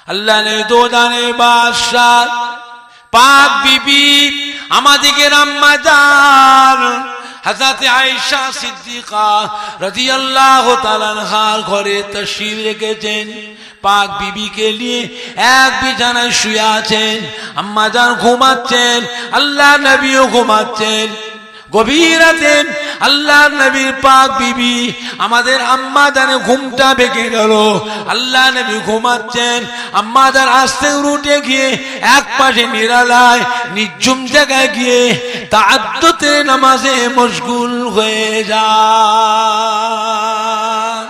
আল্লাহ নে দো জানে বাদশাহ পাক বিবি আমাদের আম্মা জান হযরত আয়েশা সিদ্দিকা রাদিয়াল্লাহু তাআলা আনহার ঘরে তাশরীফ রেখেছেন। পাক বিবিকে নিয়ে এক বিছানায় শুয়ে আছেন। আম্মা জান ঘুমাচ্ছেন, আল্লাহ নবীও ঘুমাচ্ছেন। গভীর রাতে আল্লাহ নবীর পাক বিবি আমাদের আম্মা জানে ঘুমটা ভেঙে গেল। আল্লাহ নবী ঘুমাচ্ছেন, আম্মা জান আস্তে উঠে গিয়ে এক পাশে নিরালায় নিঝুম জায়গায় গিয়ে তাহাজ্জুদের নামাজে মশগুল হয়ে যান।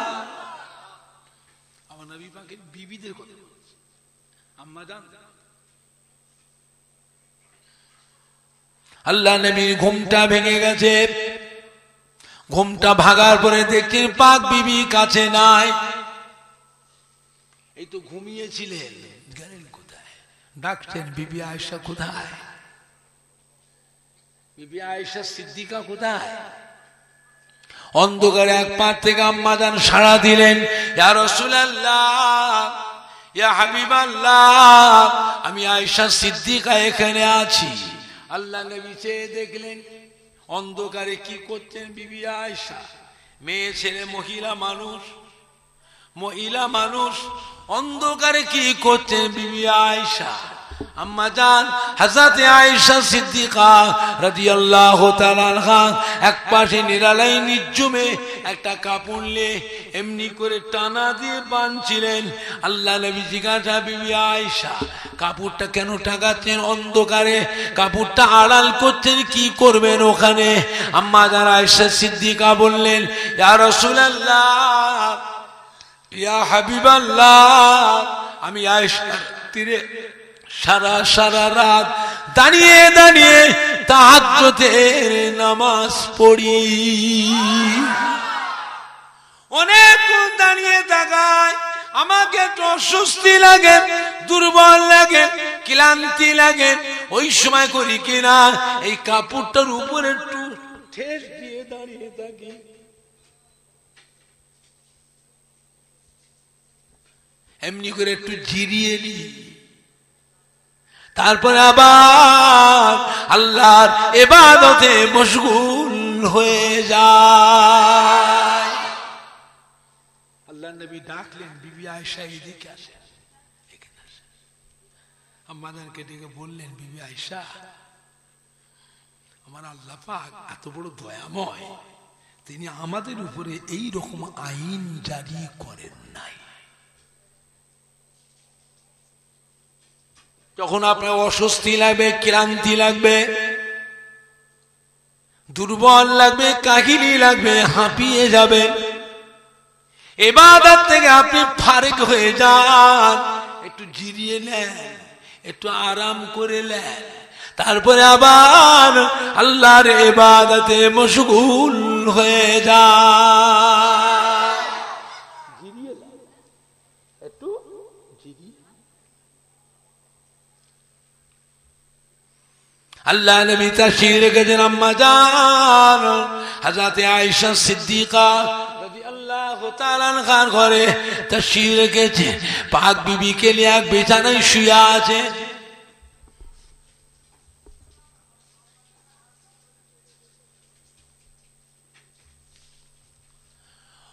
আমার নবী পাকের বিবিদের কথা বলছি। আম্মা জান আল্লাহ নবীর ঘুমটা ভেঙে গেছে। ঘুমটা ভাগার পরে দেখছেন পাক বিবি কাছে নাই। এই তো ঘুমিয়েছিলেন, গেলেন কোথায়? ডাকছেন বিবি আয়েশা কোথায়? বিবি আয়েশা সিদ্দিকা কোথায়? অন্ধকারে এক পাশ থেকে আম্মা জান সাড়া দিলেন, ইয়া রাসূলুল্লাহ, ইয়া হাবিবাল্লাহ, আমি আয়েশা সিদ্দিকা এখানে আছি। আল্লাহ নবী চেয়ে দেখলেন অন্ধকারে কি করছেন বিবি আয়েশা। মেয়ে ছেলে মহিলা মানুষ অন্ধকারে কি করছেন বিবি আয়েশা। আম্মা জান হযরত আয়েশা সিদ্দিকা রাদিয়াল্লাহু তাআলা আনহা এক পাশে নিরালাই নিঝুমে একটা কাপড় নিয়ে এমনি করে টানা দিয়ে বাঁধছিলেন। আল্লাহ নবী জিজ্ঞাসা, বিবি আয়েশা কাপড়টা কেন টাঙাচ্ছেন অন্ধকারে? কাপড়টা আড়াল করছেন, কি করবেন ওখানে? আম্মা জান আয়েশা সিদ্দিকা বললেন, ইয়া রাসূলুল্লাহ, ইয়া হাবিবাল্লাহ, আমি আয়েশার তীরে সারা রাত দাঁড়িয়ে দাঁড়িয়ে তাহাজ্জুদের নামাজ পড়ি। অনেক দাঁড়িয়ে থাকায় আমাকে একটু অস্বস্তি লাগে, দুর্বল লাগে, ক্লান্তি লাগে। ওই সময় করি কিনা এই কাপড়টার উপরে একটু ঠেস দিয়ে দাঁড়িয়ে থাকি। এমনি করে একটু জিরিয়ে নিই, তারপরে আবার আল্লাহর ইবাদতে মশগুল হয়ে যায়। আল্লাহ নবী ডাকলেন, বিবি আয়েশা এদিকে আসেন, এখানে আসেন। আম্মাদেরকে ডেকে বললেন, বিবি আয়েশা, আমার আল্লাহ পাক এত বড় দয়াময়, তিনি আমাদের উপরে এই রকম আইন জারি করেন নাই। যখন আপনার অস্বস্তি লাগবে, ক্লান্তি লাগবে, দুর্বল লাগবে, কাহিনী লাগবে, হাঁপিয়ে যাবে, ইবাদত থেকে আপনি ফারেক হয়ে যান, একটু জিরিয়ে নেন, একটু আরাম করে নেন, তারপরে আবার আল্লাহর ইবাদতে মশগুল হয়ে যান। জিরিয়ে নেন, একটু জিরিয়ে। আল্লাহ নবী তাশরীফ রেখেছেন আম্মা জান হযরত আয়েশা সিদ্দিকা রাদিয়াল্লাহু তাআলা আনহার ঘরে তাশরীফ রেখেছেন। পাক বিবিকে নিয়ে এক বিছানায় শুয়ে আছে।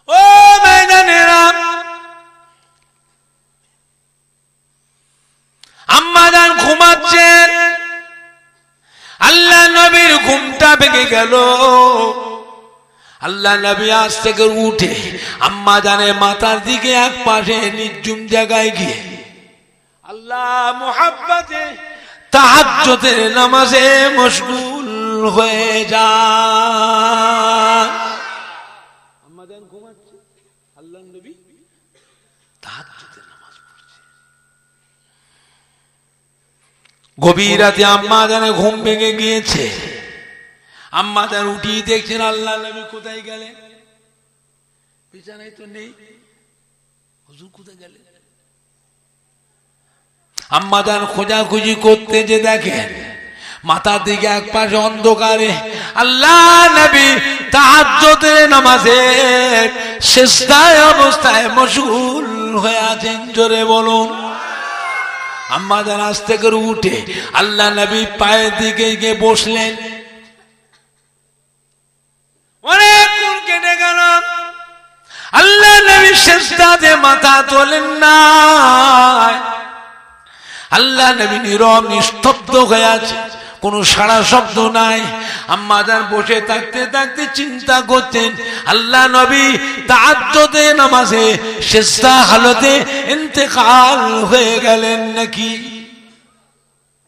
ও মেয়েরা, আম্মা জান ঘুমাচ্ছেন। আল্লাহ নবীর ঘুমটা ভেঙে গেল। আল্লাহ নবী আজ থেকে উঠে আম্মা জানের মাথার দিকে এক পাশে নিঝুম জায়গায় গিয়ে আল্লাহ মুহাব্বতে তাহাজ্জুদের নামাজে মশগুল হয়ে যান। আম্মা জান ঘুমাচ্ছে, আল্লাহ নবী তাহাজ্জুদের নামাজ পড়ছে। গভীর রাতে আম্মা জানের ঘুম ভেঙে গিয়েছে। আম্মা জান উঠিয়ে দেখছেন আল্লাহ নবী কোথায় গেলেন? বিছানায় তো নেই। হুজুর কোথায় গেলেন? আম্মা জান খোঁজাখুঁজি করতে যে দেখেন মাথার দিকে এক পাশে অন্ধকারে আল্লাহ নবী তাহাজ্জুদের নামাজে সিজদায় অবস্থায় মশগুল হয়ে আছেন। জোরে বলুন। আম্মা জান আস্তে করে উঠে আল্লাহ নবী পায়ের দিকে গিয়ে বসলেন। অনেক কেটে গেল, আল্লাহ নবী সিজদাতে মাথা তোলেন না। আল্লাহ নবী নীরব নিস্তব্ধ হয়ে আছে, কোনো সাড়া শব্দ নাই। আম্মা জান বসে থাকতে থাকতে চিন্তা করতেন, আল্লাহ নবী তাহাজ্জুদে নামাজে সিজদা হালতে ইন্তেকাল হয়ে গেলেন নাকি।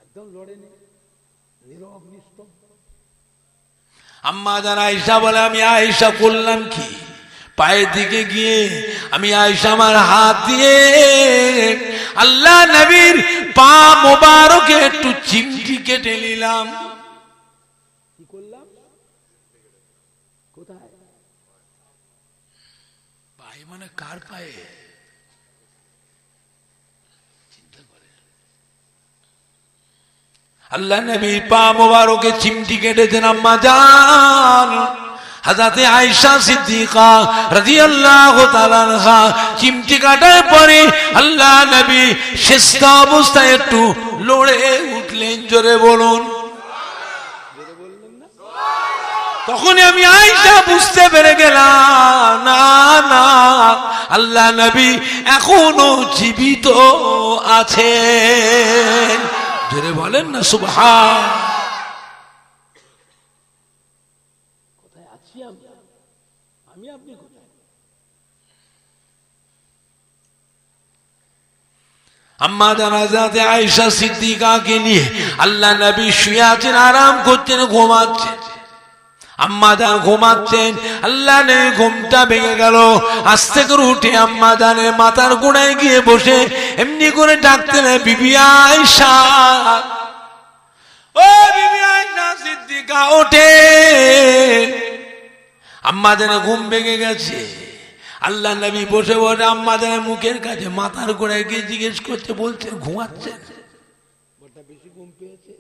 একদম লড়েনি, নীরব নিস্তব্ধ। আম্মা জান আয়েশা বলে, আমি আয়েশা করলাম কি? পায়ের দিকে গিয়ে আমি আয়েশা আমার হাত দিয়ে আল্লাহ নবীর পা মোবারকে একটু চিমটি কেটে নিলাম। কি করলাম? কোথায়? পায়ে মানে কার পায়ে? চিন্তা করে, আল্লাহ নবীর পা মোবারকে চিমটি কেটেছেন আম্মা জান। হযরতে আয়েশা সিদ্দিকা রাদিয়াল্লাহু তাআলা আনহা চিমটি কাটার পরে আল্লাহ নবী সিজদা অবস্থায় একটু লড়ে উঠলেন। জোরে বলুন। জোরে বললেন না? তখনই আমি আয়েশা বুঝতে পেরে গেলাম, না না, আল্লাহ নবী এখনো জীবিত আছেন। জোরে বলেন না সুবহান। আমি আপনি কোথায়? আম্মা জান হযরতে আয়েশা সিদ্দিকাকে নিয়ে আল্লাহ নবী শুয়ে আছেন, আরাম করছেন, ঘুমাচ্ছেন। আম্মা জান ঘুমাচ্ছেন, আল্লাহ নবী ঘুমটা ভেঙে গেল। আস্তে করে উঠে আম্মা জানের মাথার গোড়ায় গিয়ে বসে এমনি করে ডাকতেন, বিবি আয়েশা, ও বিবি আয়েশা সিদ্দিকা ওঠে। আম্মা জানের ঘুম ভেঙে গেছে। আল্লাহ নবী বসে বসে আম্মা জানের মুখের কাছে মাথার গোড়ায় গিয়ে জিজ্ঞেস করছে, বলছে ঘুমাচ্ছেন? বড়টা বেশি ঘুম পেয়েছে,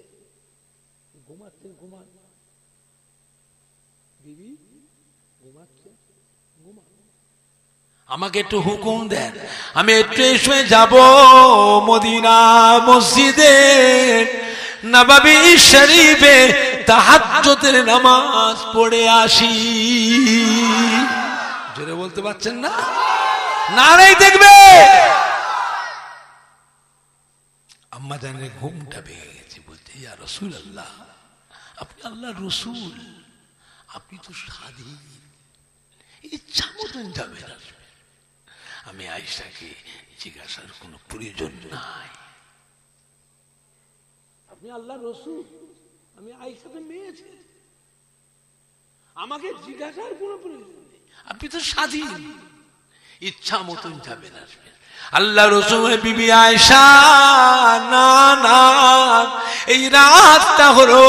ঘুমাচ্ছেন? ঘুমান বিবি, ঘুমাচ্ছেন? ঘুমান। আমাকে একটু হুকুম দেন, আমি একটু এসে যাব মদিনা মসজিদে নববী শরীফে তাহাজ্জুদের নামাজ পড়ে আসি। জোরে বলতে পারছেন না? নারাই দেখবে। আম্মা জানের ঘুমটা ভেঙে গেছে, বলতে ইয়া রাসূলুল্লাহ, আপনি আল্লাহর রাসূল, আপনি তো স্বাধীন, ইচ্ছা মতন যাবেন আসবেন, আমি আয়েশাকে জিজ্ঞাসার কোনো প্রয়োজন নাই। আপনি আল্লাহর রাসূল, আমি আয়েশাকে মেয়ে ছি, আমাকে জিজ্ঞাসার কোনো প্রয়োজন নেই, আপনি তো স্বাধীন, ইচ্ছা মতন যাবেন আসবেন। আল্লাহ রাসূল বিবি আয়েশা, না না, এই রাতটা হলো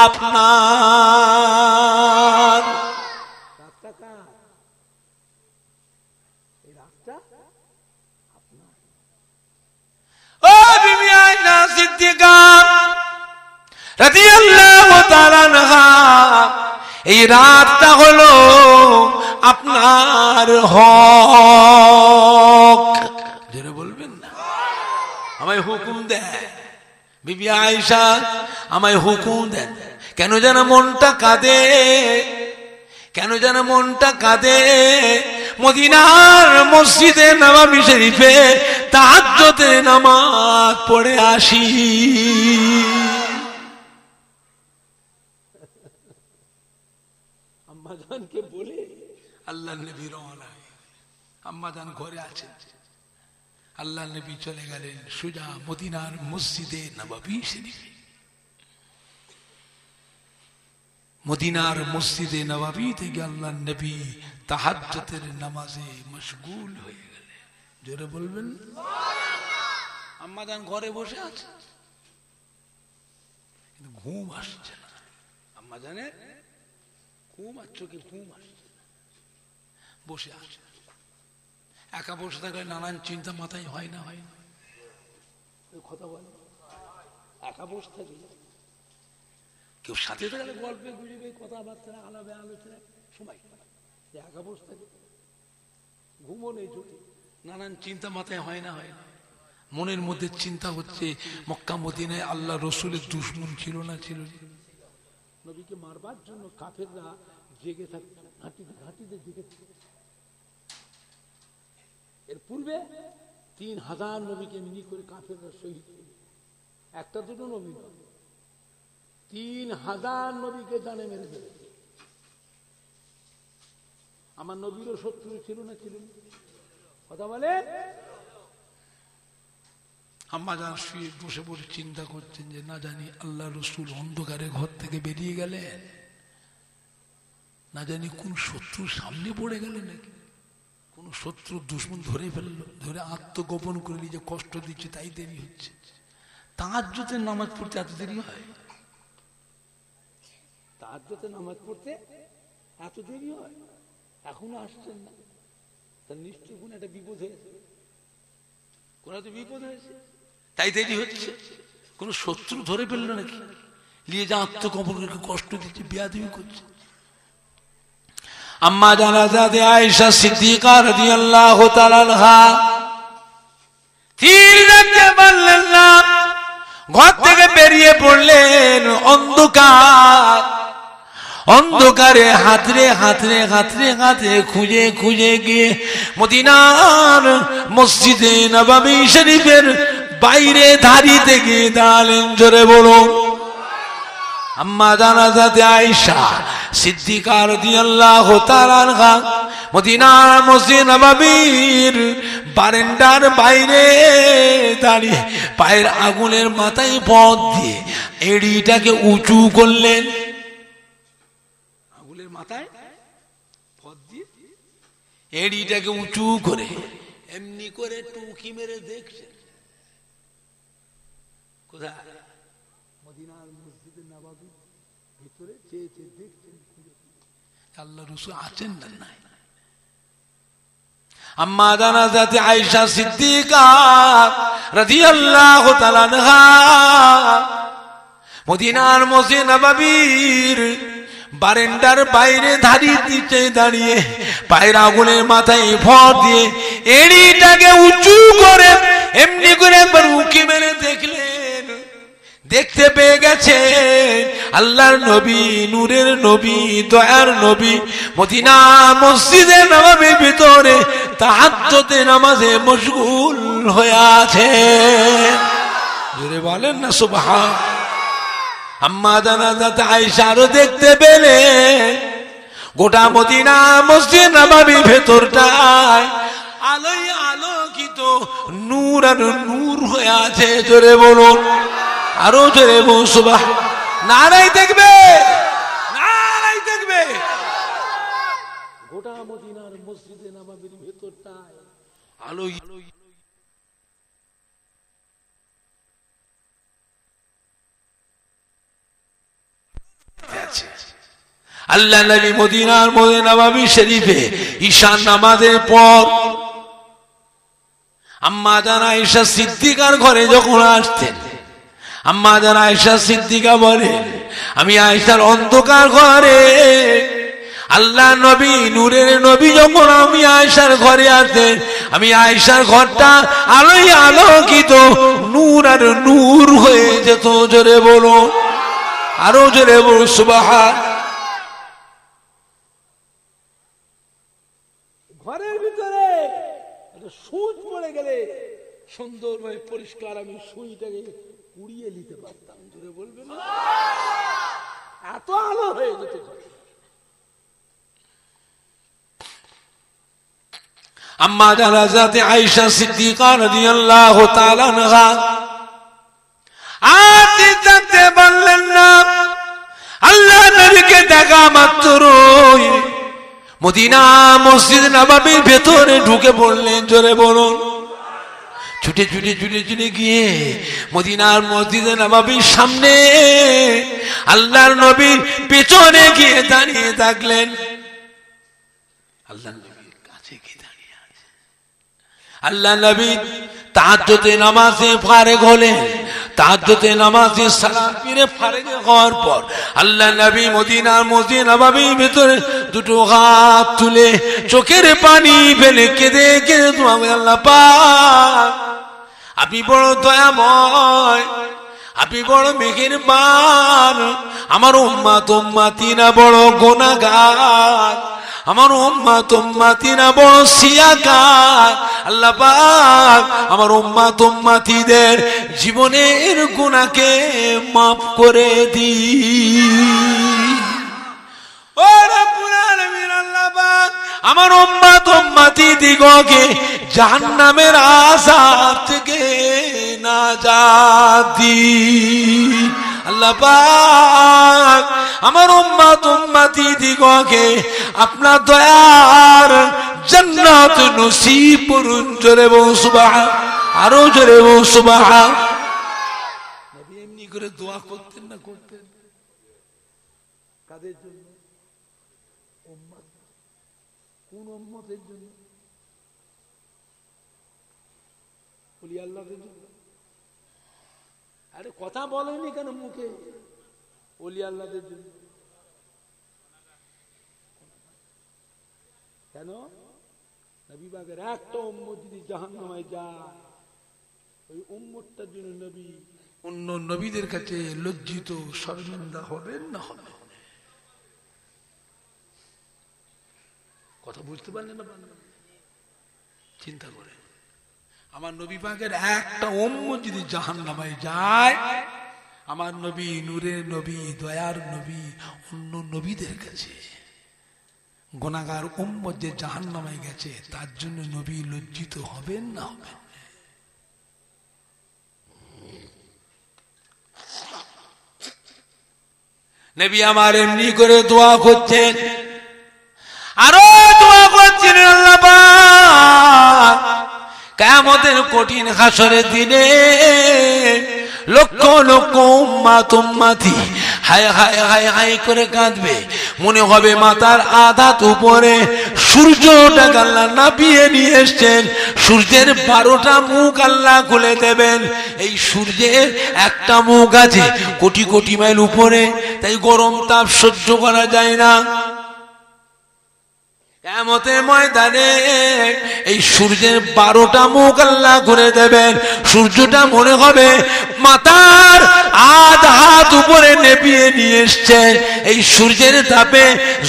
আপনার। রাতটা কার? এই রাতটা আপনার। ও বিবি আয়েশা সিদ্দিকা রাদিয়াল্লাহু তাআলা আনহা, এই রাতটা হলো আপনার হক। জোরে বলবেন না? আমায় হুকুম দেন বিবি আয়েশা, আমায় হুকুম দেন। কেন যেন মনটা কাঁদে, কেন যেন মনটা কাঁদে। মদিনার মসজিদে নববী শরীফে তাহাজ্জুদের নামাজ পড়ে আসি। আম্মা জানকে বলে আল্লাহ নবী রওনা। আম্মা জান ঘরে আছেন, আল্লাহ নবী চলে গেলেন সোজা মদিনার মসজিদে নববী শরীফে। মদিনার মসজিদে নববী থেকে আল্লাহ নবী তাহাজ্জুদের নামাজে মশগুল হয়ে গেলেন। জোরে বলবেন সুবহানাল্লাহ। আম্মা জান ঘরে বসে আছে, কিন্তু ঘুম আসছে না। আম্মা জানের ঘুম আর চোখে ঘুম আসছে না, বসে আছে। একা বসে থাকলে নানান চিন্তা মাথায় হয় না, হয় না? কথা বলে একা বসে থাকলে, কেউ সাথে থাকলে গল্পে গুজবে কথাবার্তা আলাপে আলোচনা সময়, একা বসে থাকে ঘুমও নেই চোখে, নানান চিন্তা মাথায় হয় না, হয় না? মনের মধ্যে চিন্তা হচ্ছে মক্কা মদিনায় আল্লাহ রসুলের দুশমন ছিল না ছিল? নবীকে মারবার জন্য কাফেররা জেগে থাকতো, ঘাঁটিতে জেগে থাকতো। এর পূর্বে 3000 নবীকে এমনি করে কাফেররা শহীদ করল। একটা দুটো নবী নয়, 3000 নবীকে জানে মেরে ফেলেছে। আমার নবীরও শত্রু ছিল না ছিল? কথা বলে। আম্মা জান শুয়ে বসে বসে চিন্তা করছেন যে না জানি আল্লাহ রসুল অন্ধকারে ঘর থেকে বেরিয়ে গেলেন, না জানি কোন শত্রু সামনে পড়ে গেলেন, নাকি কোন শত্রু দুশমন ধরে ফেললো, ধরে আত্মগোপন করে নিজে কষ্ট দিচ্ছে, তাই দেরি হচ্ছে। তাহাজ্জুদের নামাজ পড়তে এত দেরি হয়? তাহাজ্জুদের নামাজ পড়তে এত দেরি হয়? এখনো আসছেন না? তার নিশ্চয় কোন একটা বিপদ হয়েছে, কোন একটা বিপদ হয়েছে, তাই দেরি হচ্ছে। কোন শত্রু ধরে ফেললো নাকি, নিয়ে যা আত্মগোপন করে কষ্ট দিচ্ছে, বেয়াদবি করছে। আম্মা জানাজাতে আয়েশা সিদ্দিকা রাদিয়াল্লাহু তাআলা আনহা তীর দেখতে পারলেন না, ঘর থেকে বেরিয়ে পড়লেন। অন্ধকার, অন্ধকারে হাতরে হাতরে হাতরে হাতরে খুঁজে খুঁজে গিয়ে মদিনার মসজিদে নববী শরীফের বাইরে ধারিতে গিয়ে দাঁড়ালেন। জোরে বলুন। আম্মা জানাজাতে আয়েশা সিদ্দিকা রাদিয়াল্লাহু তাআলা আনহা মদিনার মসজিদ নববীর বারান্দার বাইরে দাঁড়িয়ে পায়ের আগুনের মাথায় পথ দিয়ে এড়িটাকে উঁচু করলেন। আগুনের মাথায় পথ দিয়ে এড়িটাকে উঁচু করে এমনি করে টুকি মেরে দেখছেন। কোথায়? মদিনার মসজিদে নববীর ভিতরে চেয়ে চেয়ে দেখছেন আল্লাহ রাসূল আছেন না নাই। আম্মা জানাজাতে আয়েশা সিদ্দিকা রাদিয়াল্লাহু তাআলা আনহা মদিনার মসজিদ নববীর বারান্দার বাইরে ধারিতে দাঁড়িয়ে পায়ের আগুনের মাথায় ভর দিয়ে এড়িটাকে উঁচু করে এমনি করে একবার উঁকি মেরে দেখলেন। দেখতে পেয়ে গেছে আল্লাহর নবী, নূরের নবী, দয়ার নবী মদিনা মসজিদে নববীর ভিতরে তাহাজ্জুদের নামাজে মশগুল হয়ে আছে। জোরে বলেন না সুবহান। আম্মা জানাজাত আয়েশা আরো দেখতে পেলে গোটা মদিনা মসজিদ নববীর ভেতরটায় আলোয় আলোকিত, নূর আর নূর হয়ে আছে। জোরে বলুন, আরো জোরে বলুন সুবহান। নারাই দেখবে, নারাই দেখবে। গোটা মদিনার মসজিদে নববীর ভেতরটায় আলোয় আল্লাহ নবী মদিনার মসজিদ নববী শরীফে ঈশান নামাজের পর আম্মা জান আয়েশা সিদ্দিকার ঘরে যখন আসতেন, আম্মা জান আয়েশা সিদ্দিকা বলে আমি আয়েশার অন্ধকার ঘরে আল্লাহ নবী, নূরের নবী যখন আমি আয়েশার ঘরে আসতেন, আমি আয়েশার ঘরটা আলোয় আলোকিত, নূর আর নূর হয়ে যেত। জোরে বলো, আরো জোরে বলো সুবহান। ঘরের ভিতরে একটা সুচ পড়ে গেলে সুন্দরভাবে পরিষ্কার আমি সুইটাকে উড়িয়ে নিতে পারতাম। জোরে বলবেন, এত আলো হয়ে যেত। আম্মা জানাজাতে আয়েশা সিদ্দিকা রাদিয়াল্লাহু তাআলা আনহা আদি থাকতে বললেন না। আল্লাহ নবীকে দেখা মাত্রই মদিনা মসজিদ নববীর ভেতরে ঢুকে পড়লেন। জোরে বলুন। ছুটে ছুটে ছুটে ছুটে গিয়ে মদিনার মসজিদে নববীর সামনে আল্লাহর নবীর পেছনে গিয়ে দাঁড়িয়ে থাকলেন। আল্লাহ নবীর কাছে গিয়ে দাঁড়িয়ে আছে। আল্লাহ নবী তাহাজ্জুদে নামাজে ফারেগ হলেন। তাহাজ্জুদে নামাজে সালাম ফিরে ফারেগ হওয়ার পর আল্লাহ নবী মদিনার মসজিদ নববীর ভিতরে দুটো হাত তুলে চোখের পানি ফেলে কেঁদে কেঁদে আল্লাহ পাক আপনি বড় দয়াময়, আপনি বড় মেহেরবান। আমার উম্মত উম্মতিরা বড় গুনাহগার, আমার উম্মত উম্মতিরা বড় সিয়াকার। আল্লাহ পাক আমার উম্মত উম্মতিদের জীবনের গুনাহকে মাফ করে দিন। ও রব্বুল আলামিন, আল্লাহ পাক আমার উম্মত উম্মতি দিগকে জাহান্নামের আযাব থেকে নাজাত দিন। আল্লাহ পাক আমার উম্মত উম্মতি দিগকে আপনার দয়ার জান্নাত নসিব করুন। জোরে বলুন সুবহান, আরো জোরে বলুন সুবহান। নবী এমনি করে দোয়া করতেন না করতেন কাদের জন্য? উম্মত। কোন উম্মতের জন্য? বলি আল্লাহর জন্য। আরে কথা বলেনি কেন মুখে? ওলি আল্লাহদের জন্য। কেন? নবী পাকের একটা উম্মত যদি জাহান্নামে যায়, ওই উম্মতটার জন্য নবী অন্য নবীদের কাছে লজ্জিত শর্মিন্দা হবেন না হবে? কথা বুঝতে পারলেন না? চিন্তা করে, আমার নবী পাকের একটা উম্মত যদি জাহান্নামে যায়, আমার নবী নূরের নবী, দয়ার নবী, অন্য নবীদের কাছে গুনাহগার উম্মত যে জাহান্নামে গেছে, তার জন্য নবী লজ্জিত হবেন না হবে? নবী আমার এমনি করে দোয়া করছেন, আরো দোয়া করছেন। আল্লাহ পাক কিয়ামতের কঠিন হাসরের দিনে লক্ষ লক্ষ উম্মত উম্মতি হায় হায় হায় হায় করে কাঁদবে। মনে হবে মাথার আধাত উপরে সূর্যটাকে আল্লাহ নাপিয়ে নিয়ে এসছেন। সূর্যের 12টা মুখ আল্লাহ খুলে দেবেন। এই সূর্যের একটা মুখ আছে কোটি কোটি মাইল উপরে, তাই গরম তাপ সহ্য করা যায় না। কিয়ামতের ময়দানে এই সূর্যের 12টা মুখ আল্লাহ করে দেবেন। সূর্যটা মনে হবে মাথার আধা হাত উপরে নেপিয়ে নিয়ে এসছে। এই সূর্যের তাপে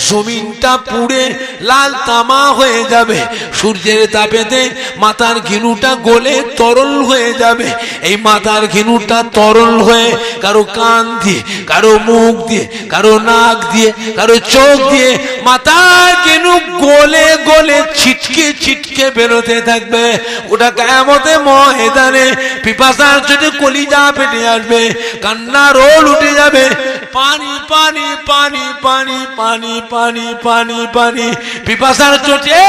জমিনটা পুড়ে লাল তামা হয়ে যাবে। সূর্যের তাপেতে মাথার ঘিনুটা গলে তরল হয়ে যাবে। এই মাথার ঘিনুটা তরল হয়ে কারো কান দিয়ে, কারো মুখ দিয়ে, কারো নাক দিয়ে, কারো চোখ দিয়ে মাথার ঘিনু গলে গলে ছিটকে ছিটকে বেরোতে থাকবে। ওটা কিয়ামতের ময়দানে পিপাসার চোটে কলিজা ফেটে আসবে, কান্নার রোল উঠে যাবে। পানি পানি পানি পানি পানি পানি পানি পানি পিপাসার চোটে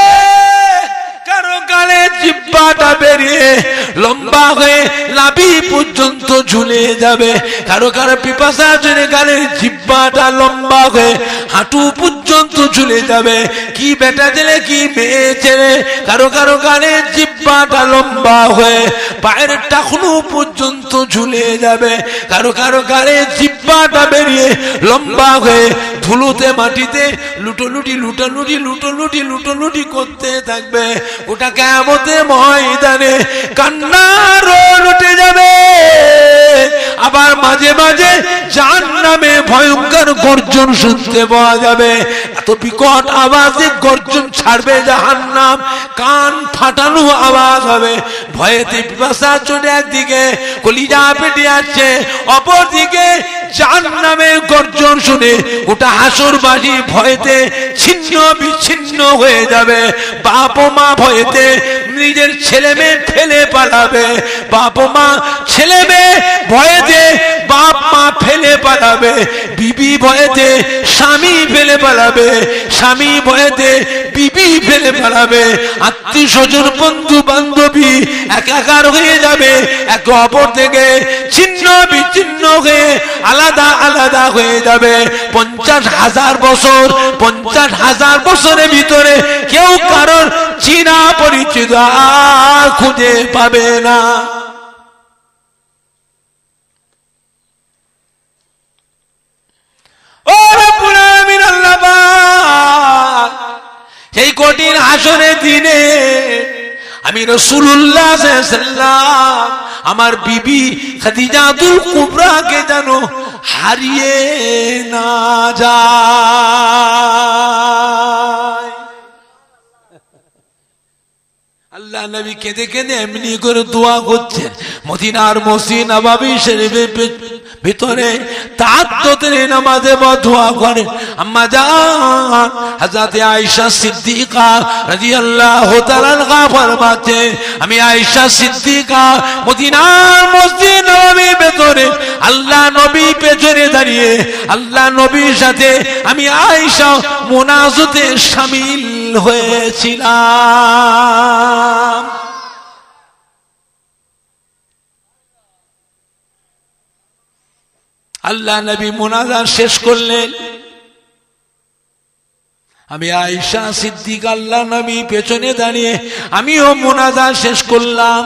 কারো গালে জিহ্বাটা বেরিয়ে লম্বা হয়ে নাভি পর্যন্ত ঝুলে যাবে। কারো কারো পিপাসার চোটে গালের জিহ্বাটা লম্বা হয়ে হাঁটু পর্যন্ত ঝুলে যাবে। কি বেটা ছেলে কি মেয়ে ছেলে, কারো কারো গালের জিহ্বাটা লম্বা হয়ে পায়ের টাকনু পর্যন্ত ঝুলে যাবে। কারো কারো গালের জিহ্বাটা বেরিয়ে লম্বা হয়ে ধুলোতে মাটিতে লুটোলুটি লুটোলুটি লুটোলুটি লুটোলুটি করতে থাকবে। ওটা কিয়ামতের ময়দানে কান্নার রোল উঠে যাবে। আবার মাঝে মাঝে জাহান্নামে ভয়ঙ্কর গর্জন শুনতে পাওয়া যাবে। এত বিকট আওয়াজে গর্জন ছাড়বে জাহান্নাম, কান ফাটানো আওয়াজ হবে। ভয়েতে পিপাসা চলে একদিকে কলিজা ফেটে যাচ্ছে, অপরদিকে জাহান্নামের গর্জন শুনে ওটা হাসরবাসী ভয়েতে ছিন্ন বিচ্ছিন্ন হয়ে যাবে। বাপ মা ভয়েতে নিজের ছেলে মেয়ে ফেলে পালাবে। বাপ মা ছেলে মেয়ে ভয়েতে বাপ মা ফেলে পালাবে। বিবি ভয়েতে স্বামী ফেলে পালাবে। স্বামী ভয়েতে বিবি ফেলে পালাবে। আত্মীয় স্বজন বন্ধু বান্ধবী একাকার হয়ে যাবে। একে অপর থেকে ছিন্ন বিচ্ছিন্ন হয়ে আলাদা আলাদা হয়ে যাবে। 50,000 বছর, 50,000 বছরের ভিতরে কেউ কারোর চিনা পরিচিত আর খুঁজে পাবে না। সেই কঠিন হাসরের দিনে আমি রাসূলুল্লাহ সাল্লাল্লাহু আলাইহি ওয়াসাল্লাম আমার বিবি খাদিজাতুল কুবরাকে যেন হারিয়ে না যায়। আল্লাহ নবী কেঁদে কেঁদে এমনি করে দোয়া করছেন। মদিনার মসজিদ নববী শরীফের ভিতরে তাহাজ্জুদের নামাজে দোয়া করে আম্মা জান হযরত আয়েশা সিদ্দিকা রাদিয়াল্লাহু তাআলা আনহা ফরমাতে, আমি আয়েশা সিদ্দিকা মদিনার মসজিদ নববীর ভিতরে আল্লাহ নবী পেছনে দাঁড়িয়ে আল্লাহ নবীর সাথে আমি আয়েশা মুনাজাতে শামিল হয়েছিলাম। আল্লাহ নবী মুনাজাত শেষ করলেন, আমি আয়েশা সিদ্দিকা আল্লাহ নবী পেছনে দাঁড়িয়ে আমিও মুনাজাত শেষ করলাম।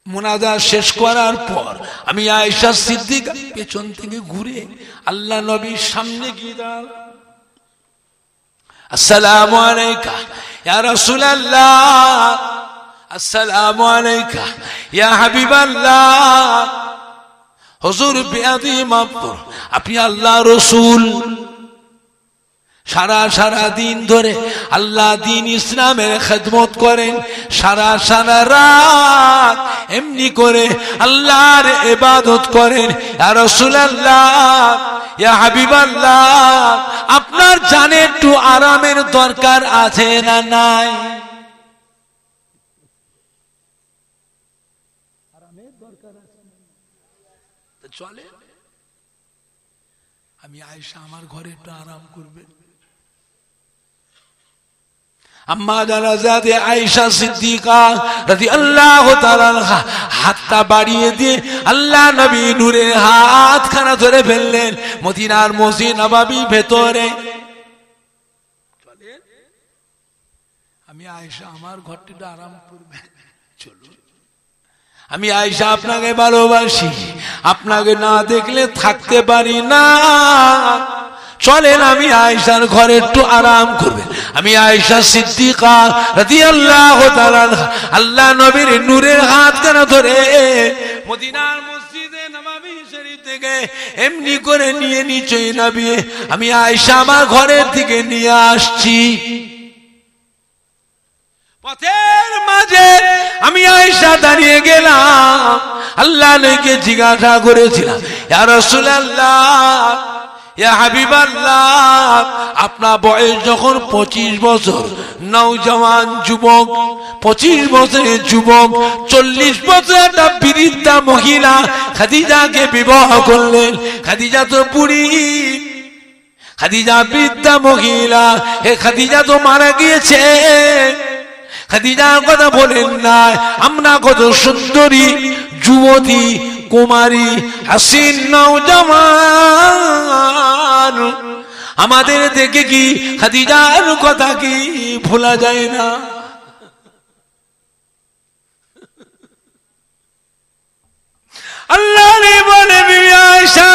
মুনাজাত শেষ করার পর আমি আয়েশা সিদ্দিকা পেছন থেকে ঘুরে আল্লাহ নবীর সামনে গিয়ে দাঁড়ালাম। আসসালামু আলাইকা ইয়া রাসূলুল্লাহ, আসসালামু আলাইকা ইয়া হাবিবাল্লাহ। হুজুর বেয়াদবি মাফ করুন, আপনি আল্লাহ রাসূল সারা দিন ধরে আল্লাহ দিন ইসলামের খেদমত করেন, সারা রাত এমনি করে আল্লাহর ইবাদত করেন। ইয়া রাসূলুল্লাহ ইয়া হাবিবাল্লাহ, আপনার জানে একটু আরামের দরকার আছে না নাই? আরামের দরকার আছে, চলে আমি আয়েশা আমার ঘরে একটু আরাম করবে। আম্মা জান হযরত আয়েশা সিদ্দিকা রাদিয়াল্লাহু তাআলা আনহা হাতটা বাড়িয়ে দিয়ে আল্লাহ নবী নূরের হাতখানা ধরে ফেললেন মদিনার মসজিদ নববীর ভেতরে। আমি আয়েশা আমার ঘরটা আরাম করবে, চলুন। আমি আয়েশা আপনাকে ভালোবাসি, আপনাকে না দেখলে থাকতে পারি না, চলেন আমি আয়েশার ঘরে একটু আরাম করবেন। আমি আয়েশা সিদ্দিকা রাদিয়াল্লাহু তাআলা আল্লাহ নবীর নূরের হাতখানা ধরে মদিনার মসজিদে নববী শরীফ থেকে এমনি করে নিয়ে নিচে নামিয়ে আমি আয়েশা আমার ঘরের দিকে নিয়ে আসছি। পথের মাঝে আমি আয়েশা দাঁড়িয়ে গেলাম, আল্লাহ নবীকে জিজ্ঞাসা করেছিলাম, ইয়া রাসূলুল্লাহ ইয়া হাবিবাল্লাহ, আপনার বয়স যখন 25 বছর, নওজওয়ান যুবক, 25 বছরের যুবক, 40 বছর একটা বৃদ্ধা মহিলা খাদিজাকে বিবাহ করলেন। খাদিজা তো বুড়ি, খাদিজা বৃদ্ধা মহিলা, এ খাদিজা তো মারা গিয়েছে। খাদিজার কথা বলেন না, আমরা কত সুন্দরী যুবতী কুমারী হাসিন নওজওয়ান, আমাদের দেখে কি খাদিজার কথা কি ভোলা যায় না? আল্লাহ বলে বিবি আয়েশা,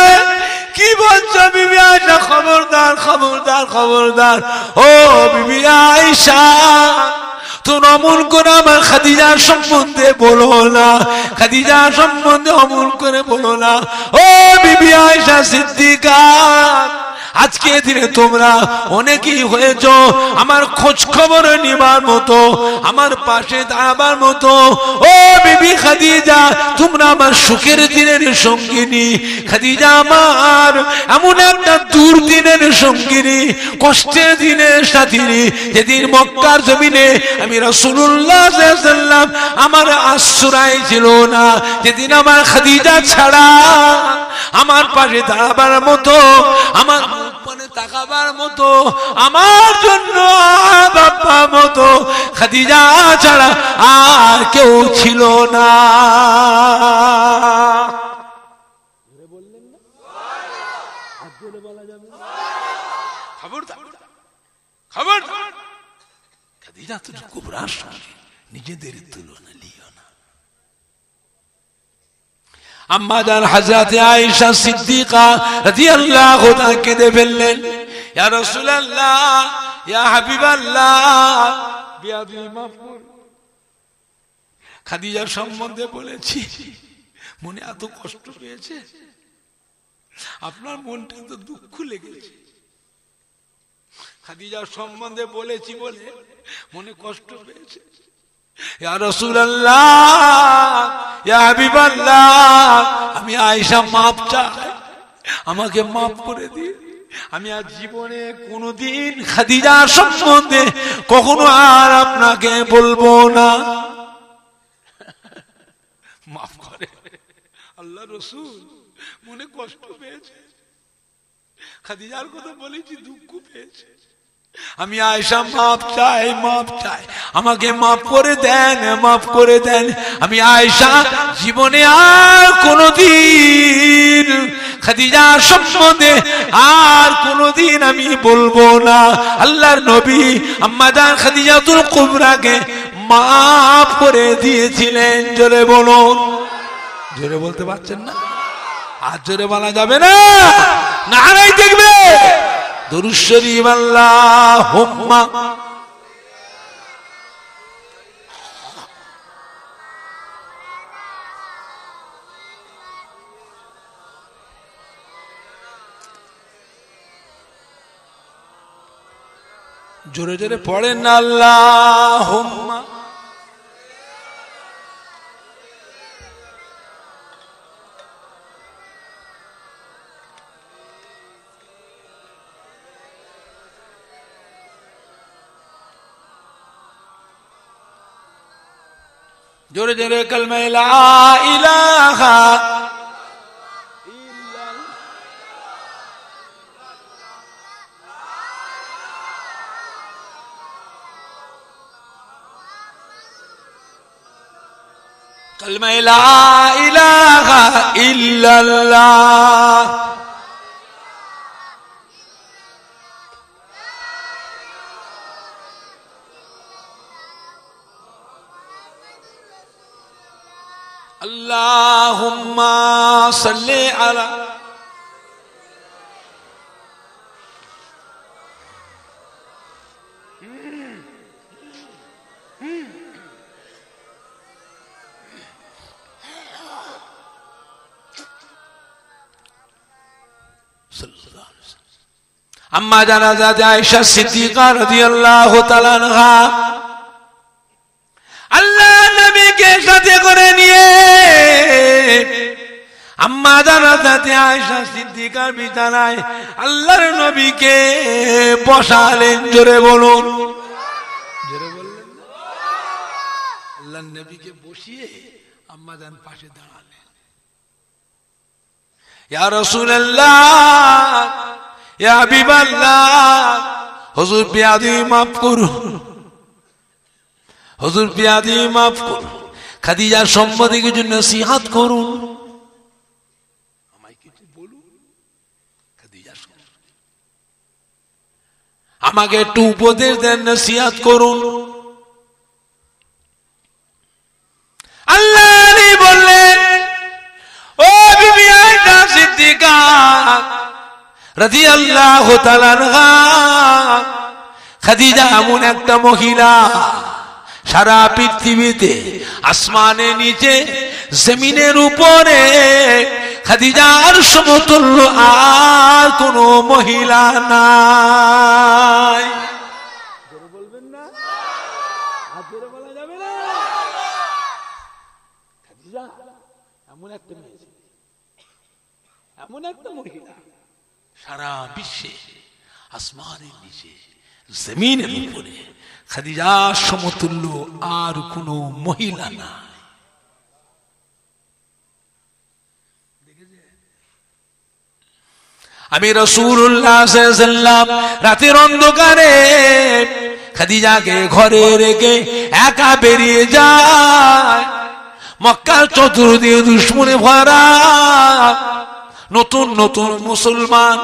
কি বলছো বিবি আয়েশা? খবরদার খবরদার খবরদার, ও বিবি আয়েশা, তোর অমল করে আমার খাদিজার সম্বন্ধে বলো না, খাদিজার সম্বন্ধে অমল করে বলো না। ও বিবি আয়েশা সিদ্দিকা, আজকে দিনে তোমরা অনেকেই হয়েছ আমার খোঁজ খবর নিবার মতো, আমার পাশে দাঁড়াবার মতো। ও বিবি খাদিজা, তোমরা আমার সুখের দিনের সঙ্গিনী। খাদিজা আমার এমন একটা দুর্দিনের সঙ্গিনী, কষ্টের দিনের সাথিনী, যেদিন মক্কার জমিনে আমি রাসূলুল্লাহ সাল্লাল্লাহু আলাইহি ওয়াসাল্লাম আমার আশ্রয় ছিল না, যেদিন আমার খাদিজা ছাড়া আমার পাশে দাঁড়াবার মতো, আমার উপরে তাকাবার মতো, আমার জন্য বাবা মতো খাদিজা ছাড়া আর কেউ ছিল না। খবর খাদিজা তো কুবরার সঙ্গে নিজেদের তুলনা লিও না। আম্মা জান হযরত আয়েশা সিদ্দিকা রাদিয়াল্লাহু তাআলা কেঁদে ফেললেন, ইয়া রাসূলুল্লাহ ইয়া হাবিবাল্লাহ, বিয়াদি মাফ করুন। খাদিজার সম্বন্ধে বলেছি, মনে এত কষ্ট পেয়েছে, আপনার মনটা তো দুঃখ লেগেছে। খাদিজার সম্বন্ধে বলেছি বলে মনে কষ্ট পেয়েছে। ইয়া রাসূলুল্লাহ, ইয়া হাবিবাল্লাহ, আমি আয়েশা মাপ চাই, আমাকে মাফ করে দিন। আমি আর জীবনে কোনোদিন খাদিজার সম্বন্ধে কখনো আর আপনাকে বলবো না। মাফ করে। আল্লাহ রাসূল মনে কষ্ট পেয়েছে, খাদিজার কথা বলেছি, দুঃখ পেয়েছে। আমি আয়েশা মাপ চাই, মাপ চাই, আমাকে মাফ করে দেন, মাফ করে দেন। আমি আয়েশা জীবনে আর কোনোদিন খাদিজার সম্বন্ধে আর কোনোদিন আমি বলবো না। আল্লাহর নবী আম্মা জান খাদিজাতুল কুবরাকে মাফ করে দিয়েছিলেন। জোরে বলুন। জোরে বলতে পারছেন না? আর জোরে বলা যাবে না, নারাই দেখবে। দরুদ শরীফ আল্লাহুম্মা জোরে জোরে পড়েন না, আল্লাহুম্মা জোরে জোরে কালমা লা ইলাহা কালমা লা ইলাহা ইল্লাল্লাহ। আল্লাহুম্মা সাল্লি আলা আম্মা জানা হযরত আয়েশা সিদ্দিকা রাদিয়াল্লাহু তাআলা আনহা আল্লাহ নবীকে সাথে করে নিয়ে আম্মা জানা হযরত আয়েশা সিদ্দিকার বিছানায় আল্লাহর নবীকে বসালেন। জোরে বলুন। জোরে বললেন। আল্লাহর নবীকে বসিয়ে আম্মা জান পাশে দাঁড়ালেন। ইয়া রাসূলুল্লাহ, ইয়া হাবিবাল্লাহ, হুজুর বিয়াদি মাফ করুন, হুজুর বিয়াদি মাফ করুন, খাদিজার সম্বন্ধে কিছু নসিহত করুন, আমায় কিছু বলুন খাদিজার সম্বন্ধে, আমাকে একটু উপদেশ দেন, নসিহত করুন। আল্লাহ বললেন, ও বিবি আয়েশা সিদ্দিকা রাদিয়াল্লাহু তাআলা আনহা, খাদিজা এমন একটা মহিলা সারা পৃথিবীতে আসমানের নিচে জমিনের উপরে খাদিজার সমতুল্য আর কোন মহিলা নাই। বলবেন না? আর জোরে বলা যাবে না? খাদিজা এমন একটা মেয়ে, এমন একটা মহিলা সারা বিশ্বে আসমানের নিচে জমিনের উপরে খাদিজার সমতুল্য আর কোন মহিলা নাই। আমি রাসূলুল্লাহ সাল্লাল্লাহু আলাইহি ওয়াসাল্লাম রাতের অন্ধকারে খাদিজাকে ঘরে রেখে একা বেরিয়ে যায়। মক্কার চতুর্দিকে দুশমনে ভরা, নতুন নতুন মুসলমান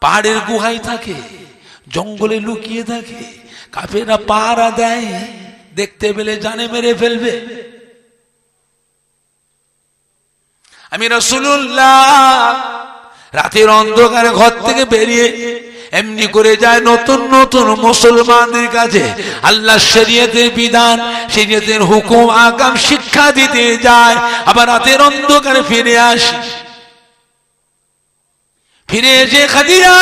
পাহাড়ের গুহায় থাকে, জঙ্গলে লুকিয়ে থাকে, কাফেররা পাহারা দেয়, দেখতে পেলে জানে মেরে ফেলবে। আমি রাসূলুল্লাহ রাতের অন্ধকারে ঘর থেকে বেরিয়ে এমনি করে যায় নতুন নতুন মুসলমানদের কাছে আল্লাহ শরীয়তের বিধান, শরীয়তের হুকুম আকাম শিক্ষা দিতে যায়, আবার রাতের অন্ধকারে ফিরে আসে। ফিরে এসে খাদিজা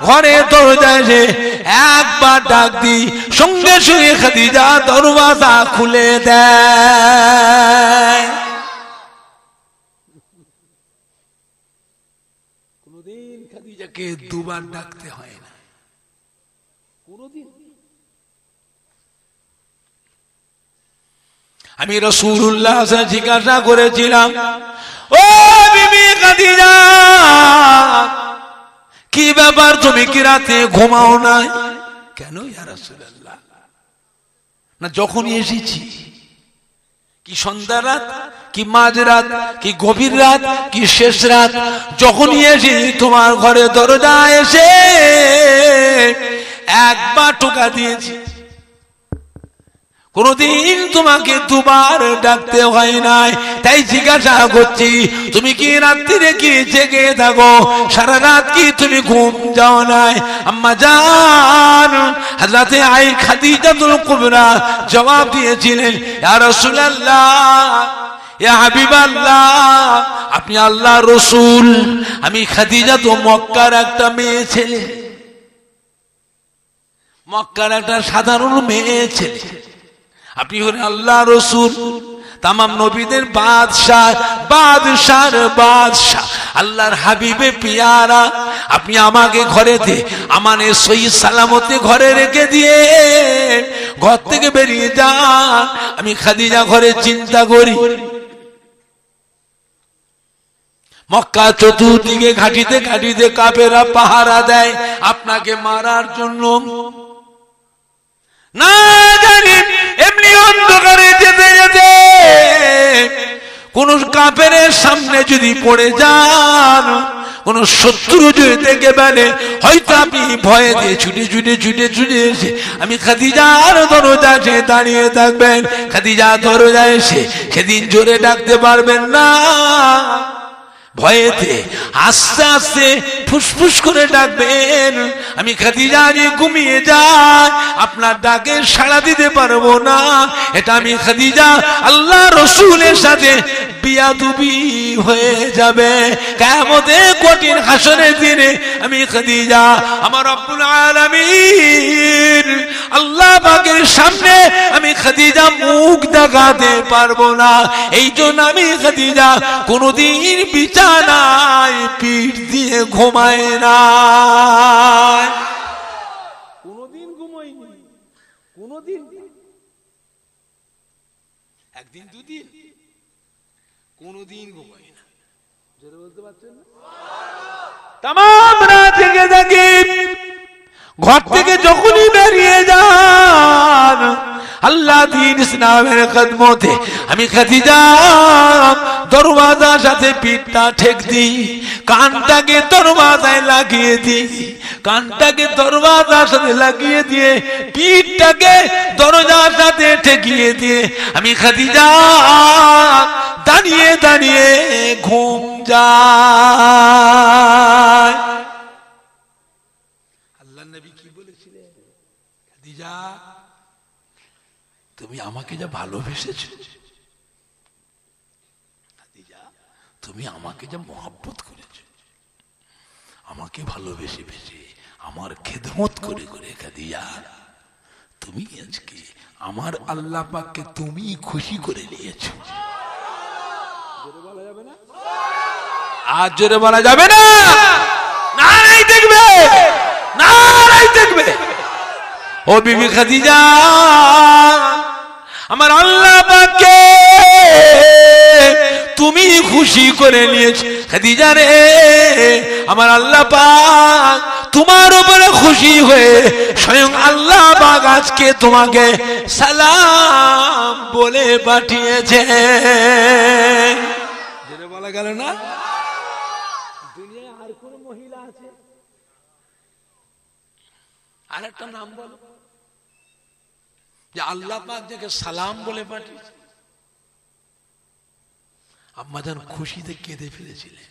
ঘরে দরজায় এসে একবার ডাক দি, সঙ্গে সঙ্গে খাদিজা দরওয়াজা খুলে দেয়। কোনদিন খাদিজাকে দুবার ডাকতে হয় না, কোনদিন। আমি রাসূলুল্লাহ জিজ্ঞাসা করেছিলাম, ও বিবি খাদিজা, কি ব্যাপার, তুমি কি রাতে ঘুমাও না? কেন ইয়া রাসূলুল্লাহ? না যখনই এসেছি, কি সন্ধ্যা রাত, কি মাঝরাত, কি গভীর রাত, কি শেষ রাত, যখনই এসে তোমার ঘরে দরজা এসে একবার টোকা দিয়েছি, কোনদিন তোমাকে দুবার ডাকতে হয় নাই। তাই জিজ্ঞাসা করছি, তুমি কি রাত্রিরে কি জেগে থাকো, সারা রাত কি তুমি ঘুম যাও নাই? আম্মা জান হযরতে খাদিজাতুল কুবরা জবাব দিয়েছিলেন, ইয়া রাসূলুল্লাহ, ইয়া হাবিবাল্লাহ, আপনি আল্লাহর রাসূল, আমি খাদিজা তো মক্কার একটা মেয়ে ছেলে, মক্কার একটা সাধারণ মেয়ে ছেলে, আপনি হলেন আল্লাহ রসুল, তামাম নবীদের বাদশাহ, বাদশার বাদশাহ, আল্লাহর হাবিবে পিয়ারা। আপনি আমাকে ঘরেতে আমানে সহি সালামতে ঘরে রেখে দিয়ে ঘর থেকে বেরিয়ে যান। আমি খাদিজা ঘরে চিন্তা করি, মক্কা চতুর্দিকে ঘাটিতে ঘাটিতে কাফেররা পাহারা দেয় আপনাকে মারার জন্য। না জানি এমনি অন্ধকারে যেতে যেতে কোন কাফেরের সামনে যদি পড়ে যান, কোন শত্রু যদি দেখে ফেলে, হয়তো আপনি ভয়ে দিয়ে ছুটে ছুটে ছুটে ছুটে এসে আমি খাদিজার দরজা এসে দাঁড়িয়ে থাকবেন। খাদিজা দরজা এসে সেদিন জোরে ডাকতে পারবেন না, ভয়েতে আস্তে আস্তে ফুসফুস করে ডাকবেন। আমি খাদিজা নিয়ে ঘুমিয়ে যাই, আপনার ডাকে সাড়া দিতে পারবো না। এটা আমি খাদিজা আল্লাহ রসুলের সাথে বিয়াদবি হয়ে যাবে। কিয়ামতের কঠিন হাসরের দিনে আমি খাদিজা আমার রব্বুল আলামিন আল্লাহ পাকের সামনে আমি খাদিজা মুখ দেখাতে পারবো না। এই জন্য আমি খাদিজা কোনদিন বিছানায় পিঠ দিয়ে ঘুমায় না, কোনদিন ঘুমাইনি, কোনদিন, একদিন দুদিন, কোনদিন ঘুমাই না। জোরে বলতে পারছেন না? তামাম রাত জেগে থাকি, ঘর থেকে যখনই বেরিয়ে যান আল্লাহ দ্বীন ইসলামের খিদমতে আমি খাদিজা দরওয়াজার সাথে পিঠটা ঠেক দিই, কানটাকে দরওয়াজায় লাগিয়ে দিই, কানটাকে দরওয়াজার সাথে লাগিয়ে দিয়ে পিঠটাকে দরজার সাথে ঠেকিয়ে দিয়ে আমি খাদিজা দাঁড়িয়ে দাঁড়িয়ে ঘুম যায়। আল্লাহ নবী কি বলেছিলেন? খাদিজা তুমি আমাকে যা ভালোবেসেছো, খাদিজা তুমি আমাকে যা মহব্বত করেছো, আমাকে ভালোবেসে বেসে আমার খেদমত করে করে, খাদিজা তুমি আজকে আমার আল্লাহ পাককে তুমি খুশি করে নিয়েছো। জোরে বলা যাবে না? আজ জোরে বলা যাবে না? নারাই দেখবে, নারাই দেখবে। ও বিবি খাদিজা আমার আল্লাহ পাককে তুমি খুশি করে নিয়েছো। খাদিজা রে আমার আল্লাহ পাক তোমার উপরে খুশি হয়ে স্বয়ং আল্লাহ পাক আজকে তোমাকে সালাম বলে পাঠিয়েছে। যেটা বলা গেল না, দুনিয়ায় আর কোন মহিলা আছে? আর একটা নাম বলো যে আল্লাহ পাক যাকে সালাম বলে পাঠিয়েছে। আম্মাজান খুশিতে কেঁদে ফেলেছিলেন।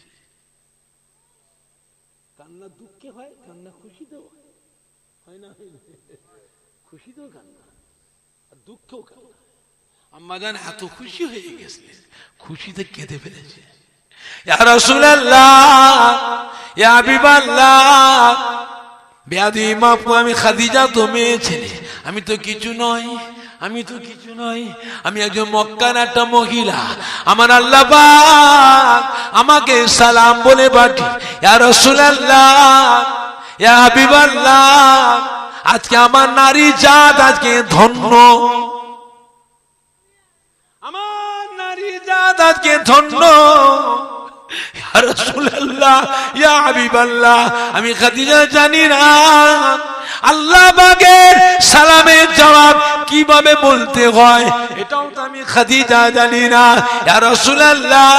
কান্না দুঃখে হয়, কান্না খুশিতেও হয় না? খুশিতেও কান্না আর দুঃখেও কান্না। আম্মা জান এত খুশি হয়ে গেছিলেন, খুশিতে কেঁদে ফেলেছে। ইয়া রাসূলুল্লাহ, ইয়া হাবিবাল্লাহ, বেয়াদবি মাফ করো, আমি খাদিজা তো মেয়ে ছেলে, আমি তো কিছু নই, আমি তো কিছু নই, আমি একজন মক্কার একটা মহিলা। আমার আল্লাহ পাক আমাকে সালাম বলে পাঠি। ইয়া রাসূলুল্লাহ, ইয়া হাবিবাল্লাহ, আজকে আমার নারী জাত আজকে ধন্য, আমার নারী জাত আজকে ধন্য। ইয়া রাসূলুল্লাহ, ইয়া হাবিবাল্লাহ, আমি খাদিজা জানি না আল্লাহ পাকের সালামের জবাব কিভাবে বলতে হয়, এটাও তো আমি খাদিজা জানি না। ইয়া রাসূলুল্লাহ,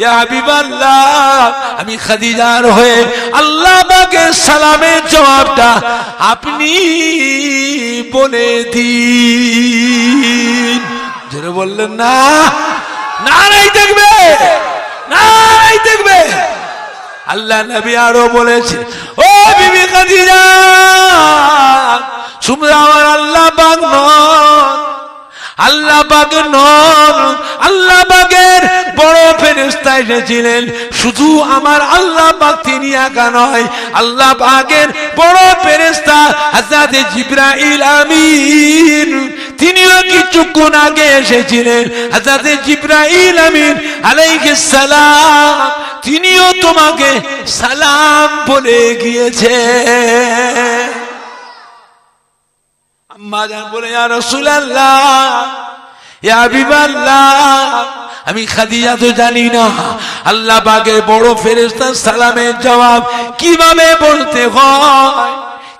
ইয়া হাবিবাল্লাহ, আমি খাদিজার হয়ে আল্লাহ পাকের সালামের জবাবটা আপনি বলে দিন। যারা বললেন না, নারাই দেখবে, নারাই দেখবে। আল্লাহ নবী আরো বলেছে, ও বিবি খাদিজা, তোমরা আমার আল্লাহ পাক নন, আল্লাহ পাক নন, আল্লাহ পাকের বড় ফেরেশতা এসেছিলেন। শুধু আমার আল্লাহ পাক তিনি একা নয়, আল্লাহ পাকের বড় ফেরেশতা হযরত জিবরাইল আমিন তিনিও কিছুক্ষণ আগে এসেছিলেন। হযরত জিবরাইল আমিন আলাইহিস সালাম তিনিও তোমাকে সালাম বলে গিয়েছে। আম্মা জান বলে, ইয়া রাসূলুল্লাহ, ইয়া হাবিবাল্লাহ, আমি খাদিজা তো জানি না আল্লাহ পাকের বড় ফেরেশতার সালামের জবাব কিভাবে বলতে হয়,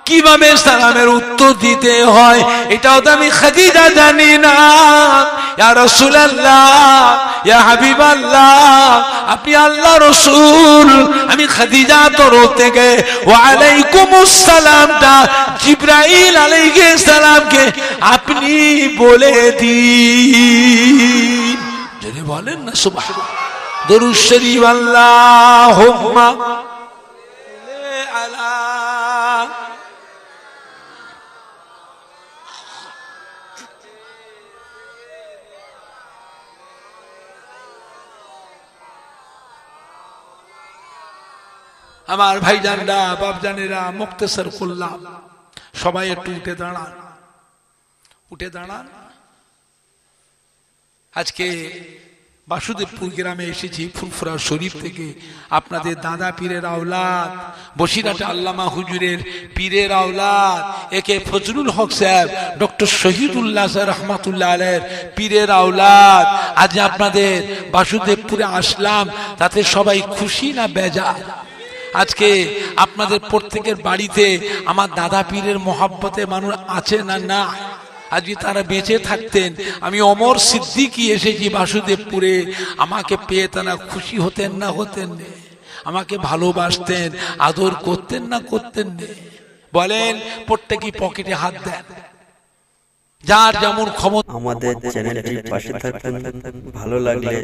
কিভাবে সালামের উত্তর দিতে হয়, এটাও তো আমি খাদিজা জানি না। ইয়া রাসূলুল্লাহ, ইয়া হাবিবাল্লাহ, আপনি আল্লাহ রাসূল, আমি খাদিজা তরফ থেকে ওয়া আলাইকুমুস সালামটা জিবরাইল আলাইহিস সালামকে আপনি বলে দিন। যদি বলেন না সুবহানাল্লাহ, দরুদ শরীফ আল্লাহুম্মা আলা। আমার ভাইজানরা, বাপজানেরা, মুক্তেসর করলাম, সবাই একটু উঠে দাঁড়ান, উঠে দাঁড়ান। আজকে বাসুদেবপুর গ্রামে এসেছি ফুরফুরা শরীফ থেকে। আপনাদের দাদা পীরের আওলাদ, বসিরহাটে আল্লামা হুজুরের পীরের আওলাদ, একে ফজলুল হক সাহেব, ডক্টর শহীদুল্লাহ রহমাতুল্লাহ আলাইহির পীরের আওলাদ। আজ আপনাদের বাসুদেবপুরে আসলাম, তাতে সবাই খুশি না বেজার? আজকে আপনাদের প্রত্যেকের বাড়িতে আমার দাদা পীরের মহব্বতে মানুষ আছে না? না। আজকে তারা বেঁচে থাকতেন, আমি অমর সিদ্দিকী এসেছি বাসুদেবপুরে, আমাকে পেয়ে তারা খুশি হতেন না হতেন না? আমাকে ভালোবাসতেন, আদর করতেন না করতেন না? বলেন, প্রত্যেকই পকেটে হাত দেন, যার যেমন ক্ষমতা। আমাদের চ্যানেলটির পাশে থাকবেন, ভালো লাগলে